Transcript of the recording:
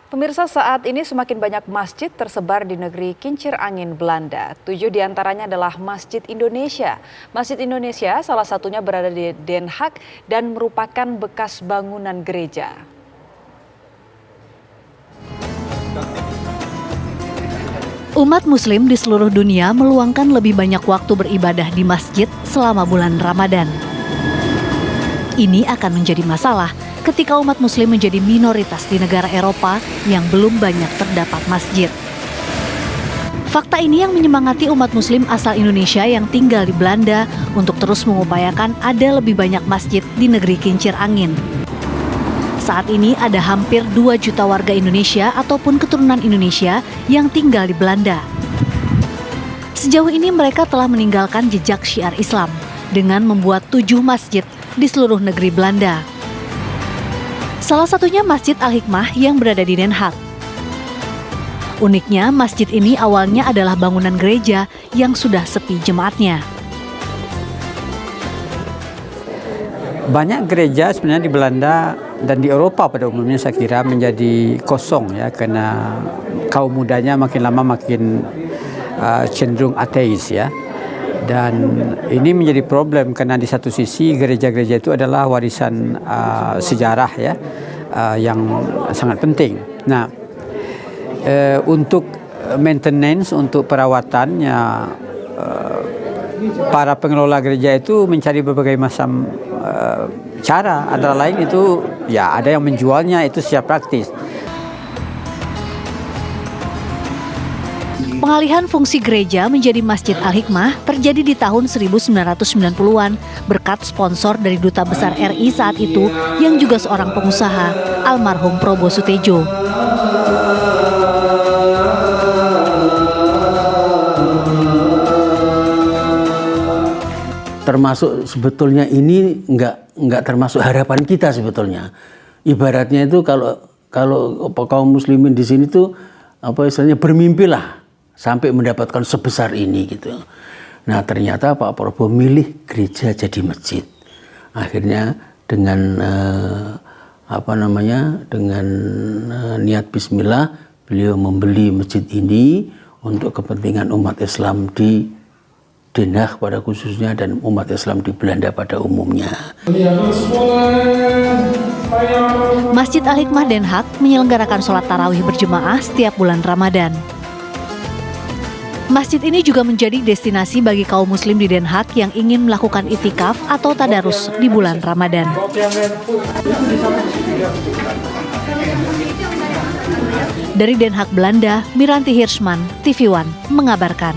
Pemirsa, saat ini semakin banyak masjid tersebar di negeri kincir angin Belanda. 7 diantaranya adalah Masjid Indonesia. Masjid Indonesia salah satunya berada di Den Haag dan merupakan bekas bangunan gereja. Umat Muslim di seluruh dunia meluangkan lebih banyak waktu beribadah di masjid selama bulan Ramadan. Ini akan menjadi masalah ketika umat Muslim menjadi minoritas di negara Eropa yang belum banyak terdapat masjid. Fakta ini yang menyemangati umat Muslim asal Indonesia yang tinggal di Belanda untuk terus mengupayakan ada lebih banyak masjid di negeri kincir angin. Saat ini ada hampir 2 juta warga Indonesia ataupun keturunan Indonesia yang tinggal di Belanda. Sejauh ini mereka telah meninggalkan jejak syiar Islam dengan membuat 7 masjid di seluruh negeri Belanda. Salah satunya Masjid Al-Hikmah yang berada di Den Haag. Uniknya, masjid ini awalnya adalah bangunan gereja yang sudah sepi jemaatnya. Banyak gereja sebenarnya di Belanda dan di Eropa pada umumnya saya kira menjadi kosong ya, karena kaum mudanya makin lama makin cenderung ateis ya. Dan ini menjadi problem karena di satu sisi gereja-gereja itu adalah warisan sejarah ya, yang sangat penting. Nah, untuk maintenance, untuk perawatannya, para pengelola gereja itu mencari berbagai macam cara. Antara lain itu ya ada yang menjualnya itu secara praktis. Pengalihan fungsi gereja menjadi Masjid Al-Hikmah terjadi di tahun 1990-an berkat sponsor dari Duta Besar RI saat itu yang juga seorang pengusaha, almarhum Probo Sutejo. Termasuk sebetulnya ini nggak termasuk harapan kita sebetulnya. Ibaratnya itu kalau kaum muslimin di sini tuh istilahnya bermimpilah sampai mendapatkan sebesar ini gitu. Nah ternyata Pak Prabowo milih gereja jadi masjid. Akhirnya dengan dengan niat Bismillah beliau membeli masjid ini untuk kepentingan umat Islam di Den Haag pada khususnya dan umat Islam di Belanda pada umumnya. Masjid Al-Hikmah Den Haag menyelenggarakan sholat tarawih berjemaah setiap bulan Ramadan. Masjid ini juga menjadi destinasi bagi kaum muslim di Den Haag yang ingin melakukan itikaf atau tadarus di bulan Ramadan. Dari Den Haag, Belanda, Miranti Hirschman, TV One mengabarkan.